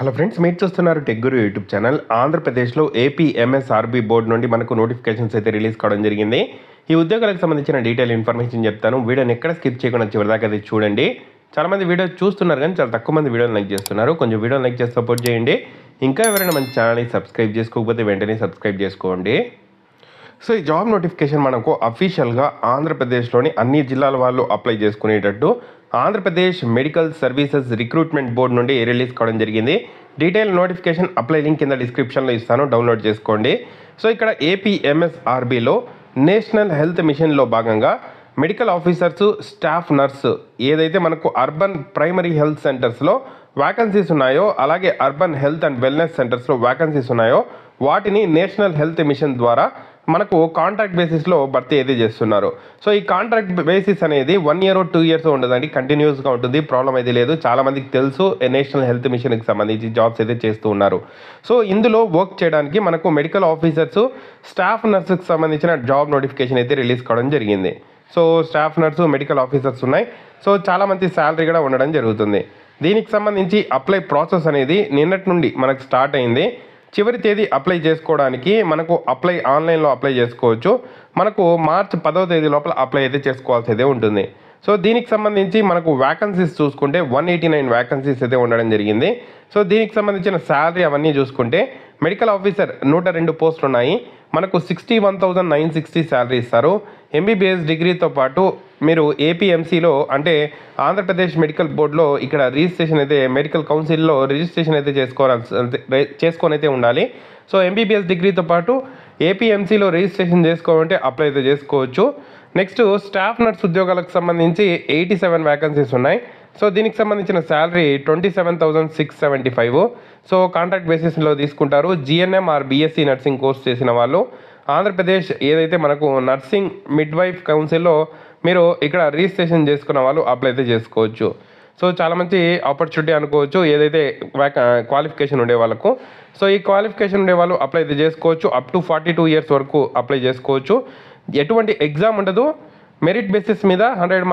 Hello friends, మీరు చూస్తున్నారు tech గురు YouTube channel. ఆంధ్రప్రదేశ్లో ఏపీ ఎంఎస్ఆర్బీ బోర్డు నుండి మనకు నోటిఫికేషన్స్ అయితే రిలీజ్ కావడం జరిగింది. ఈ ఉద్యోగాలకు సంబంధించిన డీటెయిల్ ఇన్ఫర్మేషన్ చెప్తాను. వీడియోని ఎక్కడ స్కిప్ చేయకుండా చివరిదాకా అది చూడండి. చాలామంది వీడియో చూస్తున్నారు కానీ చాలా తక్కువ మంది వీడియోని లైక్ చేస్తున్నారు. కొంచెం వీడియోని లైక్ చేసి సపోర్ట్ చేయండి. ఇంకా ఎవరైనా మన ఛానల్ని సబ్స్క్రైబ్ చేసుకోకపోతే వెంటనే సబ్స్క్రైబ్ చేసుకోండి. సో ఈ జాబ్ నోటిఫికేషన్ మనకు అఫీషియల్గా ఆంధ్రప్రదేశ్లోని అన్ని జిల్లాల వాళ్ళు apply చేసుకునేటట్టు Andhra Pradesh medical services recruitment board నుండి రిలీజ్ కావడం జరిగింది. డీటెయిల్ నోటిఫికేషన్ అప్లై లింక్ కింద డిస్క్రిప్షన్లో ఇస్తాను, డౌన్లోడ్ చేసుకోండి. సో ఇక్కడ ఏపీఎంఎస్ఆర్బీలో నేషనల్ హెల్త్ మిషన్లో భాగంగా మెడికల్ ఆఫీసర్స్, స్టాఫ్ నర్సు ఏదైతే మనకు అర్బన్ ప్రైమరీ హెల్త్ సెంటర్స్లో వ్యాకన్సీస్ ఉన్నాయో, అలాగే అర్బన్ హెల్త్ అండ్ వెల్నెస్ సెంటర్స్లో వ్యాకన్సీస్ ఉన్నాయో వాటిని నేషనల్ హెల్త్ మిషన్ ద్వారా మనకు కాంట్రాక్ట్ బేసిస్లో భర్తీ అయితే చేస్తున్నారు. సో ఈ కాంట్రాక్ట్ బేసిస్ అనేది 1 year 2 years ఉండదండి, కంటిన్యూస్గా ఉంటుంది. ప్రాబ్లం అయితే లేదు. చాలామందికి తెలుసు నేషనల్ హెల్త్ మిషన్కి సంబంధించి జాబ్స్ అయితే చేస్తూ ఉన్నారు. సో ఇందులో వర్క్ చేయడానికి మనకు మెడికల్ ఆఫీసర్స్, స్టాఫ్ నర్సుకి సంబంధించిన జాబ్ నోటిఫికేషన్ అయితే రిలీజ్ కావడం జరిగింది. So staff nurse, medical officers ఉన్నాయి. సో చాలామంది శాలరీ కూడా ఉండడం జరుగుతుంది. దీనికి సంబంధించి అప్లై ప్రాసెస్ అనేది నిన్నటి నుండి మనకు స్టార్ట్ అయింది. చివరి తేదీ అప్లై చేసుకోవడానికి మనకు ఆన్లైన్లో అప్లై చేసుకోవచ్చు. మనకు మార్చి 10వ తేదీ లోపల అప్లై అయితే చేసుకోవాల్సి అయితే ఉంటుంది. సో దీనికి సంబంధించి మనకు వ్యాకన్సీస్ చూసుకుంటే 189 వ్యాకన్సీస్ అయితే ఉండడం జరిగింది. సో దీనికి సంబంధించిన శాలరీ అవన్నీ చూసుకుంటే మెడికల్ ఆఫీసర్ 102 పోస్టులు ఉన్నాయి. మనకు 61,960 శాలరీ ఇస్తారు. ఎంబీబీఎస్ డిగ్రీతో పాటు మీరు ఏపీఎంసీలో అంటే ఆంధ్రప్రదేశ్ మెడికల్ బోర్డులో ఇక్కడ రిజిస్ట్రేషన్ అయితే మెడికల్ కౌన్సిల్లో రిజిస్ట్రేషన్ అయితే చేసుకొని అయితే ఉండాలి. సో ఎంబీబీఎస్ డిగ్రీతో పాటు ఏపీఎంసీలో రిజిస్ట్రేషన్ చేసుకోవాలంటే అప్లై అయితే చేసుకోవచ్చు. నెక్స్ట్ స్టాఫ్ నర్స్ ఉద్యోగాలకు సంబంధించి 87 వ్యాకన్సీస్ ఉన్నాయి. సో దీనికి సంబంధించిన శాలరీ 27,675. సో కాంట్రాక్ట్ బేసిస్లో తీసుకుంటారు. GNM or BSc nursing course చేసిన వాళ్ళు, ఆంధ్రప్రదేశ్ ఏదైతే మనకు నర్సింగ్ మిడ్వైఫ్ కౌన్సిల్లో మీరు ఇక్కడ రిజిస్ట్రేషన్ చేసుకున్న వాళ్ళు అప్లై అయితే చేసుకోవచ్చు. సో చాలా మంచి ఆపర్చునిటీ అనుకోవచ్చు ఏదైతే క్వాలిఫికేషన్ ఉండే వాళ్ళకు. సో ఈ క్వాలిఫికేషన్ ఉండే వాళ్ళు అప్లై అయితే చేసుకోవచ్చు. అప్ టు 42 years వరకు అప్లై చేసుకోవచ్చు. ఎటువంటి ఎగ్జామ్ ఉండదు. మెరిట్ బేసిస్ మీద 100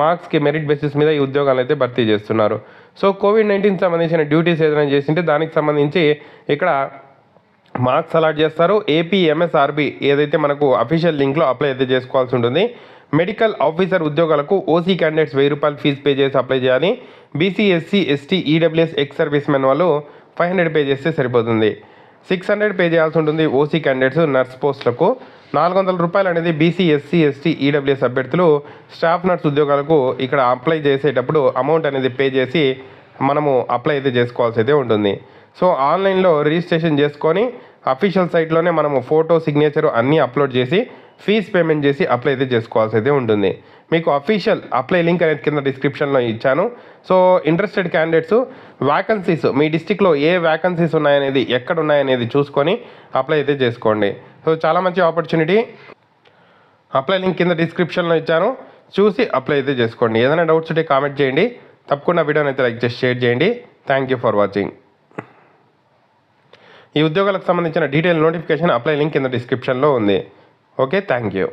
మార్క్స్కి మెరిట్ బేసిస్ మీద ఈ ఉద్యోగాలు అయితే భర్తీ చేస్తున్నారు. సో కోవిడ్-19 సంబంధించిన డ్యూటీస్ ఏదైనా చేసింటే దానికి సంబంధించి ఇక్కడ మార్క్స్ అలాట్ చేస్తారు. ఏపీఎంఎస్ఆర్బీ ఏదైతే మనకు అఫీషియల్ లింక్లో అప్లై అయితే చేసుకోవాల్సి ఉంటుంది. మెడికల్ ఆఫీసర్ ఉద్యోగాలకు ఓసీ క్యాండిడేట్స్ 1000 రూపాయలు ఫీజు పే చేసి అప్లై చేయాలి. BC, SC, ST, EWS ex service men వాళ్ళు 500 పే చేస్తే సరిపోతుంది. 600 పే చేయాల్సి ఉంటుంది ఓసీ క్యాండిడేట్స్ నర్స్ పోస్టులకు. 400 రూపాయలు అనేది బీసీ, ఎస్సీ, ఎస్టీ, ఈడబ్ల్యూఎస్ అభ్యర్థులు స్టాఫ్ నర్స్ ఉద్యోగాలకు ఇక్కడ అప్లై చేసేటప్పుడు అమౌంట్ అనేది పే చేసి మనము అప్లై అయితే చేసుకోవాల్సి అయితే ఉంటుంది. సో ఆన్లైన్లో రిజిస్ట్రేషన్ చేసుకొని అఫీషియల్ సైట్లోనే మనము ఫోటో, సిగ్నేచర్ అన్నీ అప్లోడ్ చేసి ఫీజ్ పేమెంట్ చేసి అప్లై అయితే చేసుకోవాల్సి అయితే ఉంటుంది. మీకు అఫీషియల్ అప్లై లింక్ అనేది కింద డిస్క్రిప్షన్లో ఇచ్చాను. సో ఇంట్రెస్టెడ్ క్యాండిడేట్స్ వ్యాకన్సీస్ మీ డిస్టిక్లో ఏ వ్యాకన్సీస్ ఉన్నాయనేది, ఎక్కడ ఉన్నాయనేది చూసుకొని అప్లై అయితే చేసుకోండి. సో చాలా మంచి ఆపర్చునిటీ. అప్లై లింక్ కింద డిస్క్రిప్షన్లో ఇచ్చాను, చూసి అప్లై అయితే చేసుకోండి. ఏదైనా డౌట్స్ ఉంటే కామెంట్ చేయండి. తప్పకుండా వీడియోని అయితే లైక్ చేసి షేర్ చేయండి. Thank you for watching. ఈ ఉద్యోగాలకు సంబంధించిన డీటెయిల్ నోటిఫికేషన్ అప్లై లింక్ కింద డిస్క్రిప్షన్లో ఉంది. Okay, thank you.